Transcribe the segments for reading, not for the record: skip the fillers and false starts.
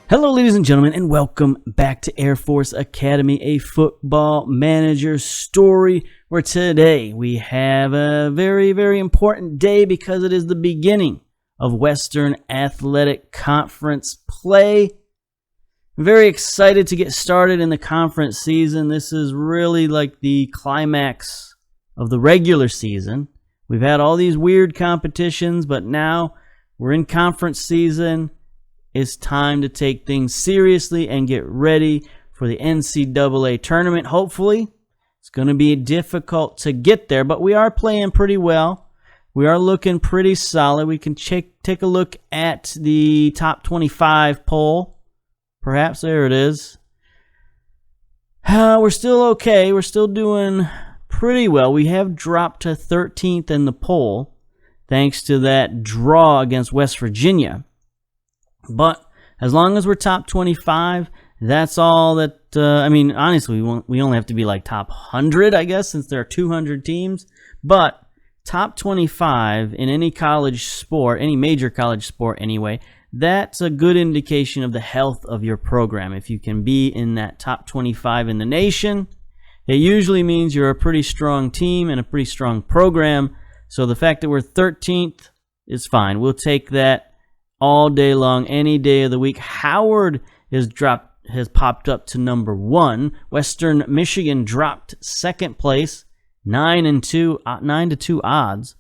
Hello, ladies and gentlemen, and welcome back to Air Force Academy, a football manager story, where today we have a very, very important day because it is the beginning of Western Athletic Conference play. I'm very excited to get started in the conference season. This is really like the climax of the regular season. We've had all these weird competitions, but now we're in conference season. It's time to take things seriously and get ready for the NCAA tournament. Hopefully, it's going to be difficult to get there, but we are playing pretty well. We are looking pretty solid. We can take a look at the top 25 poll. Perhaps there it is. We're still okay. We're still doing pretty well. We have dropped to 13th in the poll thanks to that draw against West Virginia. But as long as we're top 25, that's all that, honestly, we only have to be like top 100, I guess, since there are 200 teams. But top 25 in any college sport, any major college sport anyway, that's a good indication of the health of your program. If you can be in that top 25 in the nation, it usually means you're a pretty strong team and a pretty strong program. So the fact that we're 13th is fine. We'll take that all day long, any day of the week. Howard has popped up to number 1. Western Michigan dropped second place, 9-2 odds.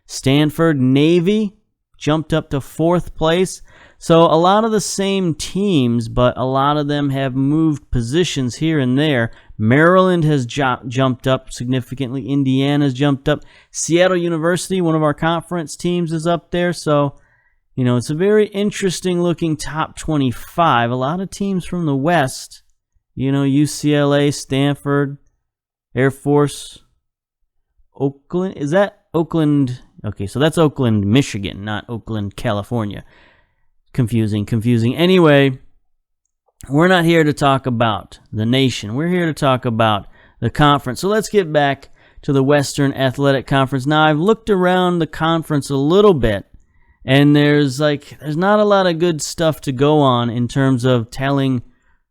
Stanford Navy jumped up to 4th place. So a lot of the same teams, but a lot of them have moved positions here and there. Maryland has jumped up significantly. Indiana's jumped up. Seattle University, one of our conference teams, is up there. So it's a very interesting looking top 25. A lot of teams from the West, UCLA, Stanford, Air Force, Oakland. Is that Oakland? Okay, so that's Oakland, Michigan, not Oakland, California. Confusing. Anyway, we're not here to talk about the nation. We're here to talk about the conference. So let's get back to the Western Athletic Conference. Now, I've looked around the conference a little bit, and there's not a lot of good stuff to go on in terms of telling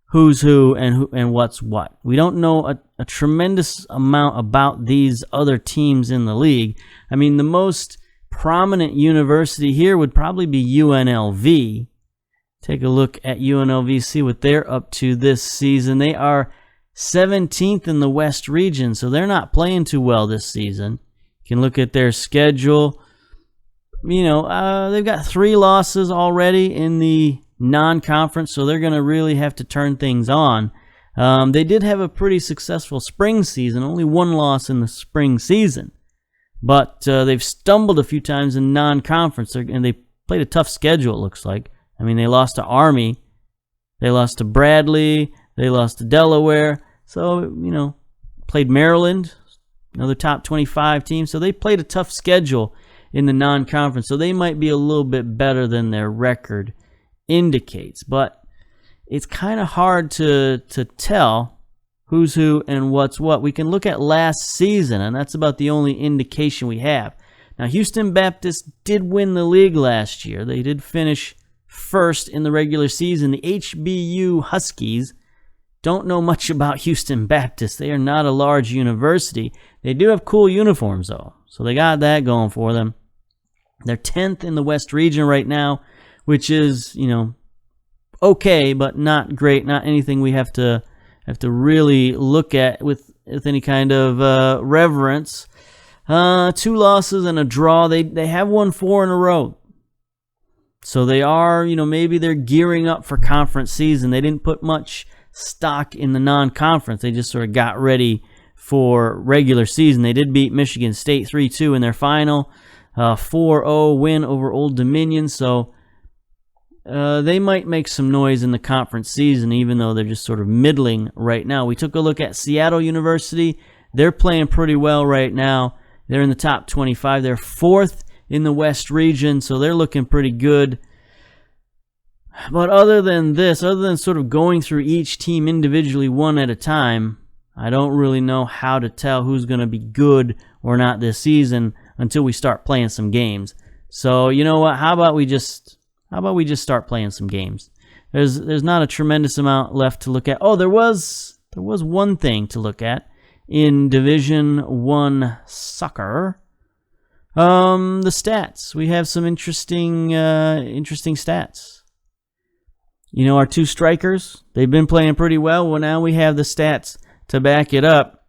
who's who and what's what. We don't know a tremendous amount about these other teams in the league. I mean, the most prominent university here would probably be UNLV. Take a look at UNLV, see what they're up to this season. They are 17th in the West region, so they're not playing too well this season. You can look at their schedule. They've got 3 losses already in the non-conference, so they're going to really have to turn things on. They did have a pretty successful spring season, only 1 loss in the spring season. But they've stumbled a few times in non-conference, and they played a tough schedule, it looks like. I mean, they lost to Army, they lost to Bradley, they lost to Delaware. So, played Maryland, another top 25 team. So they played a tough schedule in the non-conference, so they might be a little bit better than their record indicates. But it's kind of hard to tell who's who and what's what. We can look at last season, and that's about the only indication we have. Now, Houston Baptist did win the league last year. They did finish first in the regular season. The HBU Huskies, don't know much about Houston Baptist. They are not a large university. They do have cool uniforms, though, so they got that going for them. They're 10th in the West region right now, which is, okay, but not great. Not anything we have to really look at with any kind of reverence. 2 losses and a draw. They have won 4 in a row. So they are, maybe they're gearing up for conference season. They didn't put much stock in the non-conference. They just sort of got ready for regular season. They did beat Michigan State 3-2 in their final. 4-0 win over Old Dominion. So they might make some noise in the conference season, even though they're just sort of middling right now. We took a look at Seattle University. They're playing pretty well right now. They're in the top 25. They're 4th in the West region, so they're looking pretty good. But other than sort of going through each team individually one at a time, I don't really know how to tell who's going to be good or not this season until we start playing some games. So, you know what? How about we just start playing some games? there's not a tremendous amount left to look at. Oh, there was one thing to look at in Division 1 soccer. The stats. We have some interesting stats. You know, our two strikers, they've been playing pretty well. Well, now we have the stats to back it up.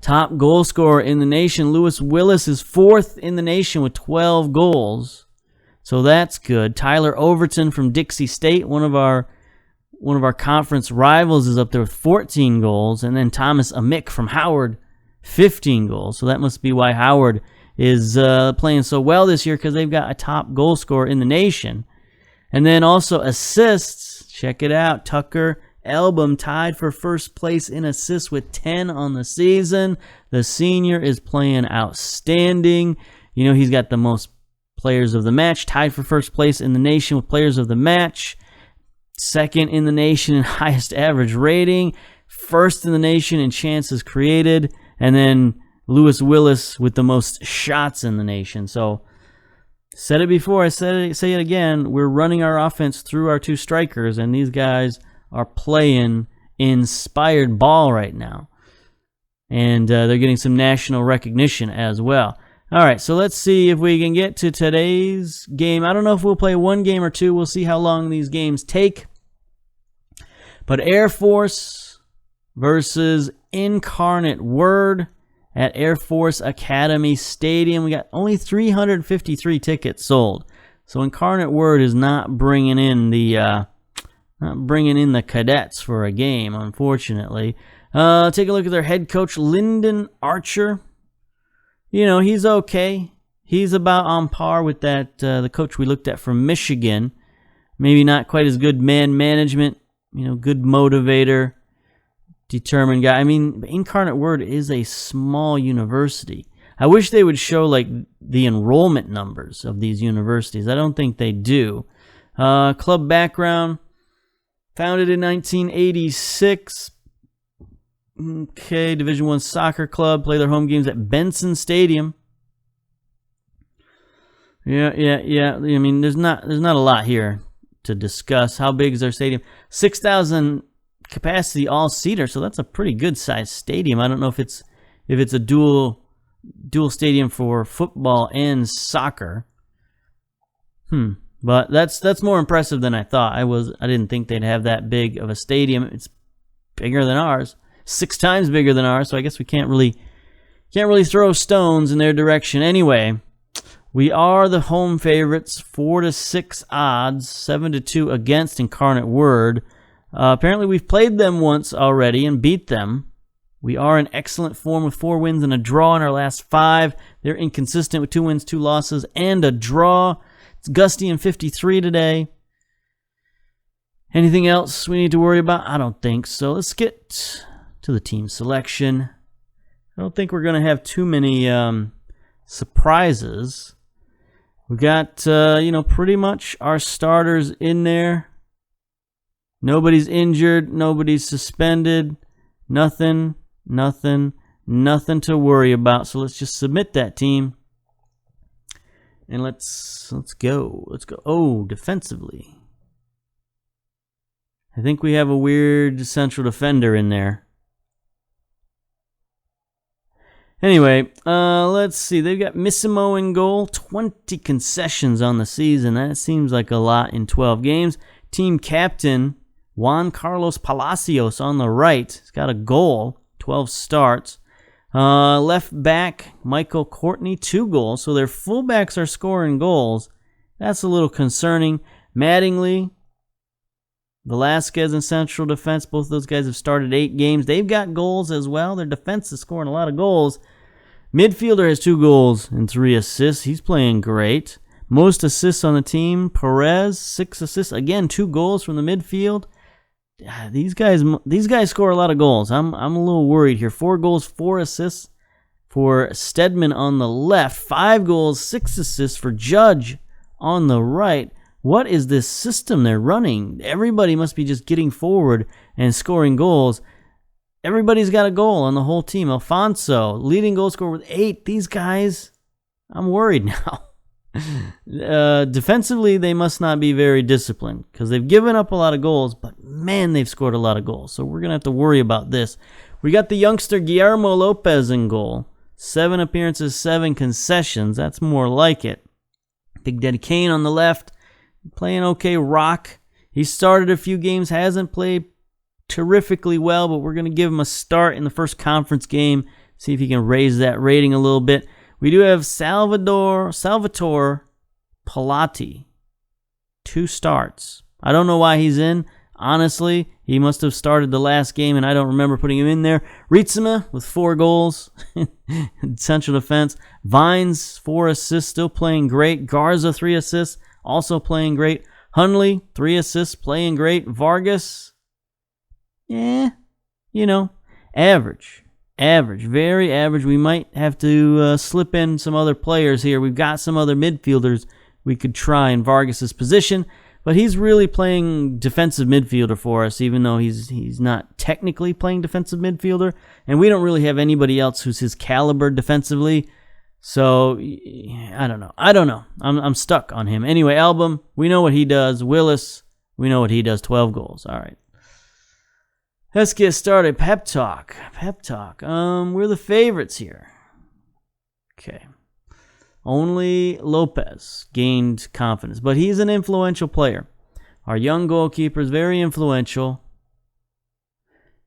Top goal scorer in the nation, Lewis Willis, is 4th in the nation with 12 goals. So that's good. Tyler Overton from Dixie State, one of our conference rivals, is up there with 14 goals. And then Thomas Amick from Howard, 15 goals. So that must be why Howard is playing so well this year, because they've got a top goal scorer in the nation. And then also assists. Check it out. Tucker Album tied for first place in assists with 10 on the season. The senior is playing outstanding. You know, he's got the most players of the match, tied for first place in the nation with players of the match. Second in the nation in highest average rating. First in the nation in chances created. And then Lewis Willis with the most shots in the nation. So, said it before, I say it again, we're running our offense through our two strikers, and these guys are playing inspired ball right now. And they're getting some national recognition as well. All right, so let's see if we can get to today's game. I don't know if we'll play one game or two. We'll see how long these games take. But Air Force versus Incarnate Word at Air Force Academy Stadium. We got only 353 tickets sold. So Incarnate Word is not bringing in the cadets for a game, unfortunately. Take a look at their head coach, Lyndon Archer. You know, he's okay. He's about on par with that the coach we looked at from Michigan. Maybe not quite as good man management, you know, good motivator, determined guy. I mean, Incarnate Word is a small university. I wish they would show like the enrollment numbers of these universities. I don't think they do. Club background, founded in 1986. Okay, Division I soccer club. Play their home games at Benson Stadium. Yeah. I mean, there's not a lot here to discuss. How big is their stadium? 6,000 capacity all-seater, so that's a pretty good sized stadium. I don't know if it's a dual stadium for football and soccer. But that's more impressive than I thought. I didn't think they'd have that big of a stadium. It's bigger than ours, 6 times bigger than ours. So I guess we can't really throw stones in their direction. Anyway, we are the home favorites, 4-6 odds, 7-2 against Incarnate Word. Apparently, we've played them once already and beat them. We are in excellent form with 4 wins and a draw in our last 5. They're inconsistent with 2 wins, 2 losses, and a draw. It's gusty and 53 today. Anything else we need to worry about? I don't think so. Let's get to the team selection. I don't think we're going to have too many surprises. We got, pretty much our starters in there. Nobody's injured. Nobody's suspended. Nothing to worry about. So let's just submit that team. And let's go. Let's go. Oh, defensively. I think we have a weird central defender in there. Anyway, let's see. They've got Missimo in goal. 20 concessions on the season. That seems like a lot in 12 games. Team captain Juan Carlos Palacios on the right. He's got a goal. 12 starts. Left back Michael Courtney, 2 goals. So their fullbacks are scoring goals. That's a little concerning. Mattingly, Velasquez in central defense. Both of those guys have started 8 games. They've got goals as well. Their defense is scoring a lot of goals. Midfielder has 2 goals and 3 assists. He's playing great. Most assists on the team, Perez, 6 assists. Again, 2 goals from the midfield. These guys score a lot of goals. I'm a little worried here. 4 goals, 4 assists for Stedman on the left. 5 goals, 6 assists for Judge on the right. What is this system they're running? Everybody must be just getting forward and scoring goals. Everybody's got a goal on the whole team. Alfonso, leading goal scorer with 8. These guys, I'm worried now. Defensively, they must not be very disciplined because they've given up a lot of goals, but man, they've scored a lot of goals. So we're going to have to worry about this. We got the youngster Guillermo Lopez in goal. 7 appearances, 7 concessions. That's more like it. Big Daddy Kane on the left, playing okay rock. He started a few games, hasn't played terrifically well, but we're going to give him a start in the first conference game, see if he can raise that rating a little bit. We do have Salvatore Palati. 2 starts. I don't know why he's in. Honestly, he must have started the last game, and I don't remember putting him in there. Ritsema with 4 goals. Central defense. Vines, 4 assists, still playing great. Garza, 3 assists, also playing great. Hunley, 3 assists, playing great. Vargas, average. Average, very average. We might have to slip in some other players here. We've got some other midfielders we could try in Vargas's position, but he's really playing defensive midfielder for us, even though he's not technically playing defensive midfielder, and we don't really have anybody else who's his caliber defensively. So I don't know. I'm stuck on him. Anyway, Album, we know what he does. Willis, we know what he does. 12 goals. All right. Let's get started. Pep talk. We're the favorites here. Okay. Only Lopez gained confidence, but he's an influential player. Our young goalkeeper is very influential.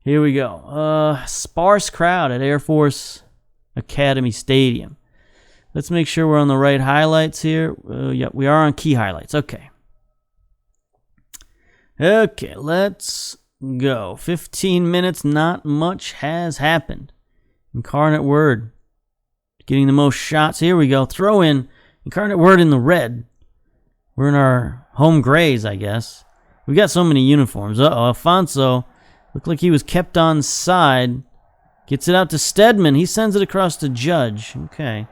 Here we go. Sparse crowd at Air Force Academy Stadium. Let's make sure we're on the right highlights here. Yep, we are on key highlights. Okay, let's go. 15 minutes, not much has happened. Incarnate Word getting the most shots. Here we go. Throw in. Incarnate Word in the red. We're in our home grays, I guess. We got so many uniforms. Alfonso looked like he was kept on side. Gets it out to Stedman. He sends it across to Judge. Okay.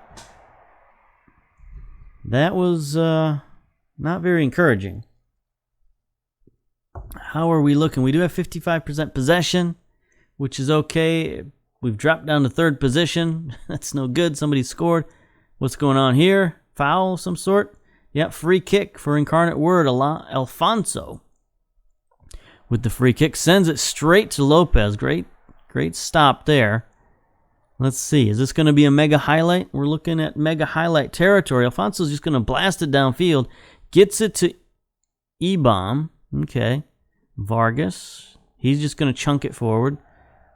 That was not very encouraging. How are we looking? We do have 55% possession, which is okay. We've dropped down to 3rd position. That's no good. Somebody scored. What's going on here? Foul of some sort? Yep, free kick for Incarnate Word. Alfonso with the free kick. Sends it straight to Lopez. Great stop there. Let's see. Is this going to be a mega highlight? We're looking at mega highlight territory. Alfonso's just going to blast it downfield. Gets it to E-Bomb. Okay. Vargas. He's just going to chunk it forward.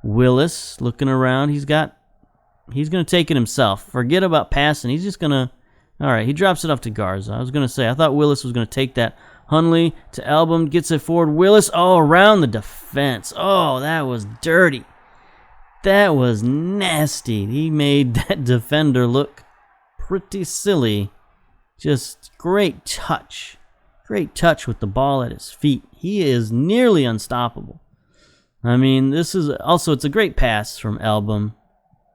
Willis looking around. He's going to take it himself. Forget about passing. He's just going to... All right, he drops it off to Garza. I was going to say, I thought Willis was going to take that. Hunley to Album. Gets it forward. Willis, around the defense. Oh, that was dirty. That was nasty. He made that defender look pretty silly. Just great touch. Great touch with the ball at his feet. He is nearly unstoppable. I mean, this is also, it's a great pass from Album.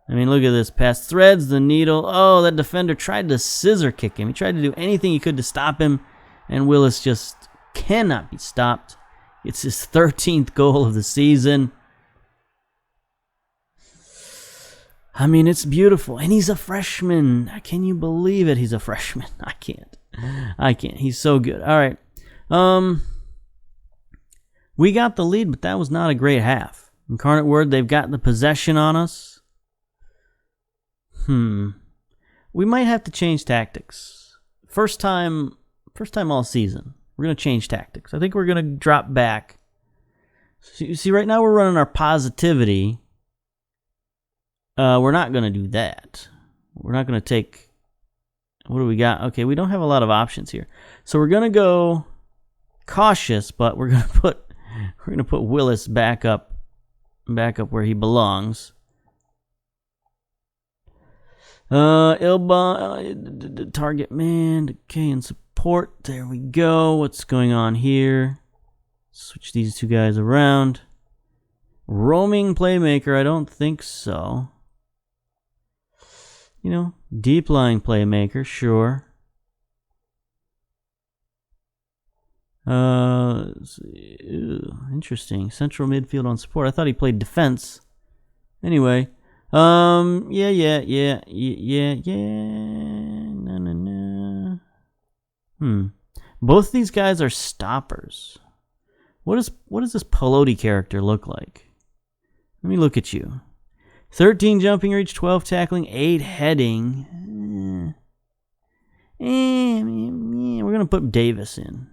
I mean, look at this pass. Threads the needle. Oh, that defender tried to scissor kick him. He tried to do anything he could to stop him, and Willis just cannot be stopped. It's his 13th goal of the season. I mean, it's beautiful. And he's a freshman. Can you believe it? He's a freshman. I can't. He's so good. All right. We got the lead, but that was not a great half. Incarnate Word, they've got the possession on us. We might have to change tactics. First time all season. We're going to change tactics. I think we're going to drop back. So you see, right now we're running our positivity. We're not going to do that. We're not going to take... What do we got? Okay, we don't have a lot of options here. So we're going to go cautious, but we're going to put Willis back up where he belongs. Ilba, target man, decay and support. There we go. What's going on here? Switch these two guys around. Roaming playmaker, I don't think so. You know, deep lying playmaker, sure. Interesting. Central midfield on support. I thought he played defense. Anyway, yeah. No. Both these guys are stoppers. What does this Pelote character look like? Let me look at you. 13 jumping reach, 12 tackling, 8 heading. We're going to put Davis in.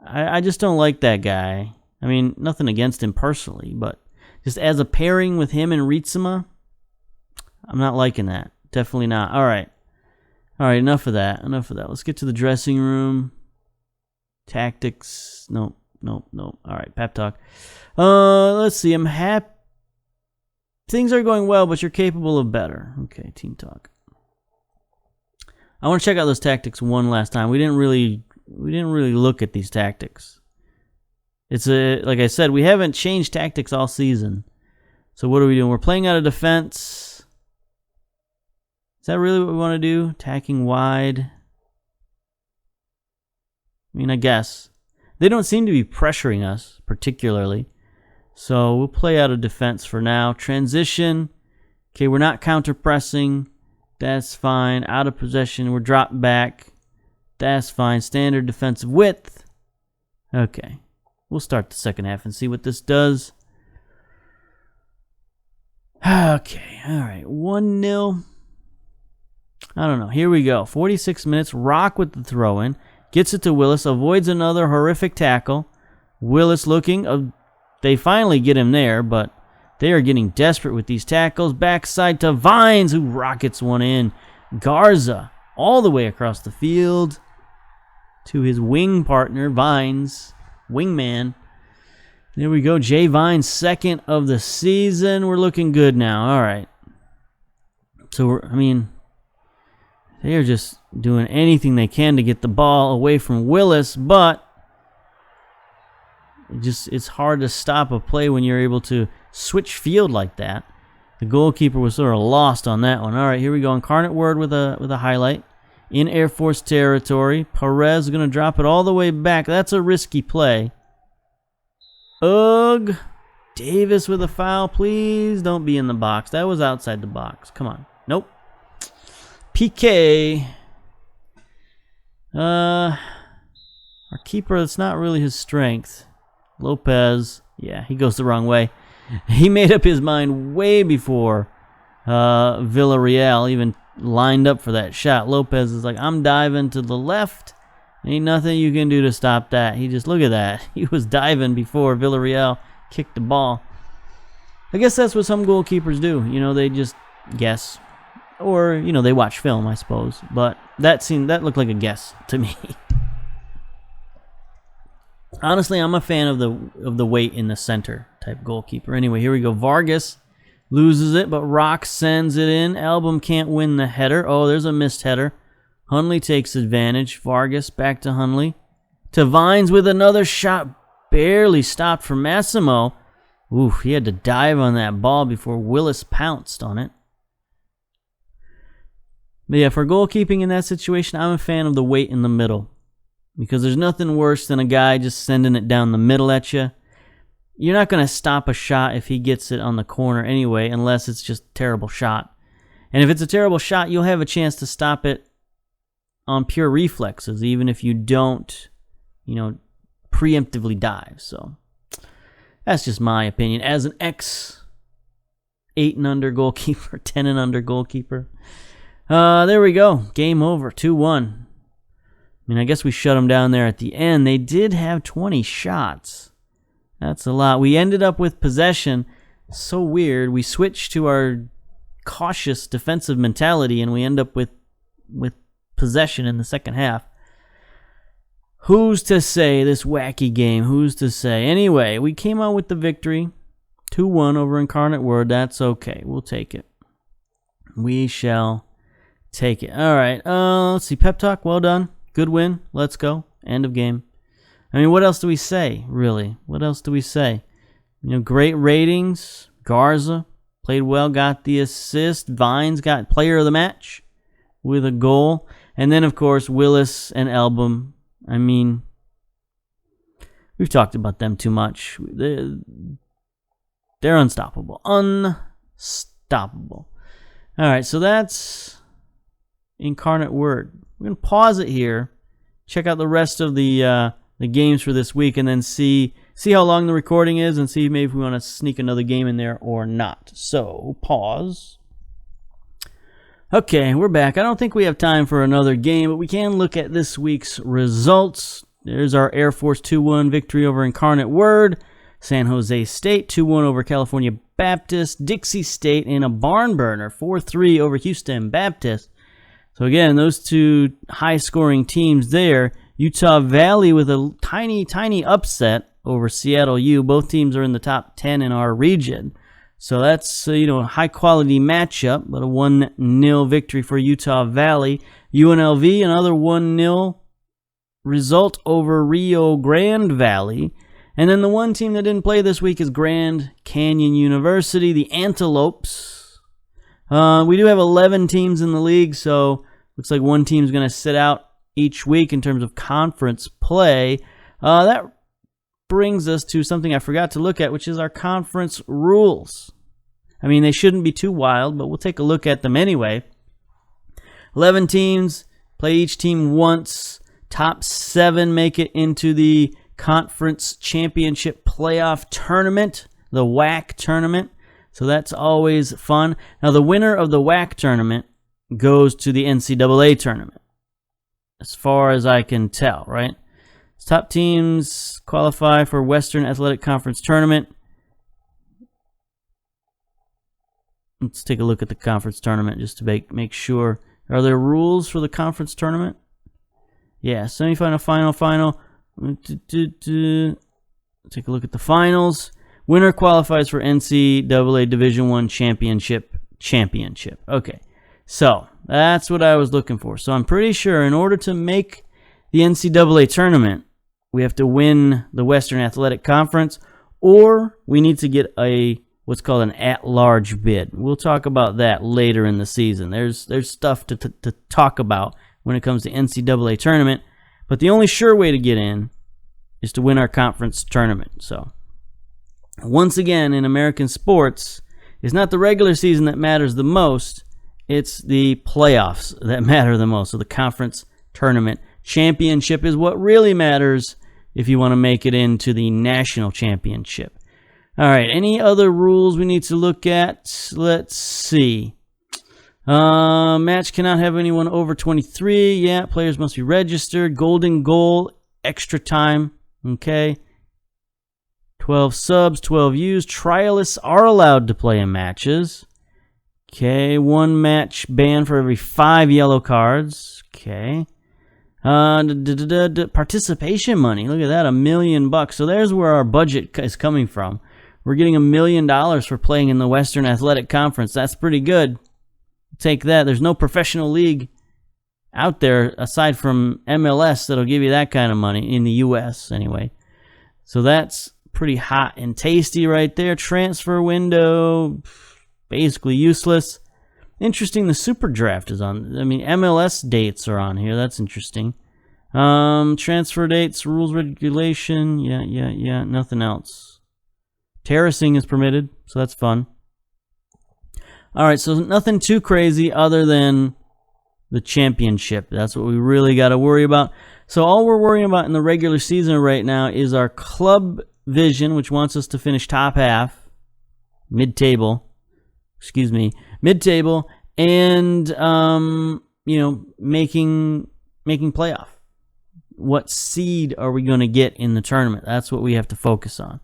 I just don't like that guy. I mean, nothing against him personally, but just as a pairing with him and Ritsuma, I'm not liking that. Definitely not. All right, enough of that. Let's get to the dressing room. Tactics. Nope. All right, pep talk. Let's see. I'm happy. Things are going well, but you're capable of better. Okay, team talk. I want to check out those tactics one last time. We didn't really look at these tactics. Like I said, we haven't changed tactics all season. So what are we doing? We're playing out of defense. Is that really what we want to do? Attacking wide. I mean, I guess. They don't seem to be pressuring us particularly. So we'll play out of defense for now. Transition. Okay, we're not counter-pressing. That's fine. Out of possession. We're dropped back. That's fine. Standard defensive width. Okay. We'll start the second half and see what this does. Okay. All right. 1-0. I don't know. Here we go. 46 minutes. Rock with the throw-in. Gets it to Willis. Avoids another horrific tackle. Willis looking. They finally get him there, but they are getting desperate with these tackles. Backside to Vines, who rockets one in. Garza all the way across the field to his wing partner, Vines. Wingman. There we go. Jay Vines, second of the season. We're looking good now. All right. So, they are just doing anything they can to get the ball away from Willis, but it's hard to stop a play when you're able to switch field like that. The goalkeeper was sort of lost on that one. All right, here we go. Incarnate Word with a highlight. In Air Force territory. Perez is going to drop it all the way back. That's a risky play. Ugh. Davis with a foul. Please don't be in the box. That was outside the box. Come on. Nope. PK. Our keeper, that's not really his strength. Lopez. Yeah, he goes the wrong way. He made up his mind way before Villarreal even lined up for that shot. Lopez is like, I'm diving to the left. Ain't nothing you can do to stop that. Look at that. He was diving before Villarreal kicked the ball. I guess that's what some goalkeepers do. They just guess. Or, they watch film, I suppose. But that looked like a guess to me. Honestly, I'm a fan of the weight in the center type goalkeeper. Anyway, here we go. Vargas loses it, but Rock sends it in. Album can't win the header. Oh, there's a missed header. Hunley takes advantage. Vargas back to Hunley. To Vines with another shot. Barely stopped for Massimo. Oof, he had to dive on that ball before Willis pounced on it. But yeah, for goalkeeping in that situation, I'm a fan of the weight in the middle. Because there's nothing worse than a guy just sending it down the middle at you. You're not going to stop a shot if he gets it on the corner anyway, unless it's just a terrible shot. And if it's a terrible shot, you'll have a chance to stop it on pure reflexes, even if you don't, preemptively dive. So that's just my opinion as an ex-8 and under goalkeeper, 10 and under goalkeeper. There we go. Game over. 2-1. I guess we shut them down there at the end. They did have 20 shots. That's a lot. We ended up with possession. So weird. We switched to our cautious defensive mentality, and we end up with possession in the second half. Who's to say this wacky game? Who's to say? Anyway, we came out with the victory. 2-1 over Incarnate Word. That's okay. We'll take it. We shall take it. All right. Let's see. Pep talk. Well done. Good win. Let's go. End of game. What else do we say, really? What else do we say? Great ratings. Garza played well, got the assist. Vines got player of the match with a goal. And then, of course, Willis and Album. We've talked about them too much. They're unstoppable. Unstoppable. All right, so that's Incarnate Word. we're going to pause it here, check out the rest of the games for this week, and then see how long the recording is and see maybe if we want to sneak another game in there or not. So, pause. Okay, we're back. I don't think we have time for another game, but we can look at this week's results. There's our Air Force 2-1 victory over Incarnate Word. San Jose State 2-1 over California Baptist. Dixie State in a barn burner 4-3 over Houston Baptist. So again, those two high-scoring teams there. Utah Valley with a tiny upset over Seattle U. Both teams are in the top 10 in our region. So that's a high-quality matchup, but a 1-0 victory for Utah Valley. UNLV, another 1-0 result over Rio Grande Valley. And then the one team that didn't play this week is Grand Canyon University, the Antelopes. We do have 11 teams in the league, so looks like one team's going to sit out each week in terms of conference play. That brings us to something I forgot to look at, which is our conference rules. I mean, they shouldn't be too wild, but we'll take a look at them anyway. 11 teams, play each team once. Top 7 make it into the Conference Championship Playoff Tournament, the WAC tournament. So that's always fun. Now, the winner of the WAC tournament goes to the NCAA tournament, as far as I can tell, right? Top teams qualify for Western Athletic Conference Tournament. Let's take a look at the conference tournament just to make sure. Are there rules for the conference tournament? Yeah, semifinal, final. Take a look at the finals. Winner qualifies for NCAA Division I Championship. Okay, so that's what I was looking for. So I'm pretty sure in order to make the NCAA tournament, we have to win the Western Athletic Conference, or we need to get what's called an at-large bid. We'll talk about that later in the season. There's stuff to talk about when it comes to NCAA tournament, but the only sure way to get in is to win our conference tournament. So, once again, in American sports, it's not the regular season that matters the most, it's the playoffs that matter the most. So the conference tournament championship is what really matters if you want to make it into the national championship. All right, any other rules we need to look at? Let's see. Match cannot have anyone over 23. Yeah, players must be registered. Golden goal, extra time. Okay. 12 subs, 12 U's. Trialists are allowed to play in matches. Okay, 1 match ban for every 5 yellow cards. Okay. Participation money. Look at that, $1 million. So there's where our budget is coming from. We're getting $1 million for playing in the Western Athletic Conference. That's pretty good. Take that. There's no professional league out there aside from MLS that'll give you that kind of money in the U.S. anyway. So that's pretty hot and tasty right there. Transfer window, basically useless. Interesting, the Super Draft is on. I mean, MLS dates are on here. That's interesting. Transfer dates, rules, regulation. Yeah. Nothing else. Terracing is permitted, so that's fun. All right, so nothing too crazy other than the championship. That's what we really got to worry about. So all we're worrying about in the regular season right now is our club vision, which wants us to finish top half, mid-table, and making playoff. What seed are we going to get in the tournament? That's what we have to focus on.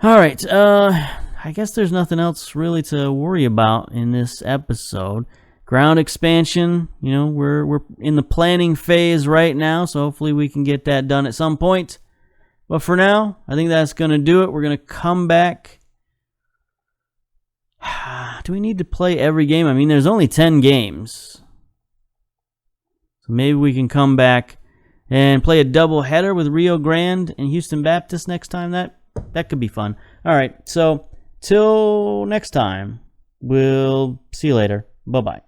All right, I guess there's nothing else really to worry about in this episode. Ground expansion, we're in the planning phase right now, so hopefully we can get that done at some point. But for now, I think that's going to do it. We're going to come back. Do we need to play every game? I mean, there's only 10 games. So maybe we can come back and play a double header with Rio Grande and Houston Baptist next time. That could be fun. All right, so till next time, we'll see you later. Bye-bye.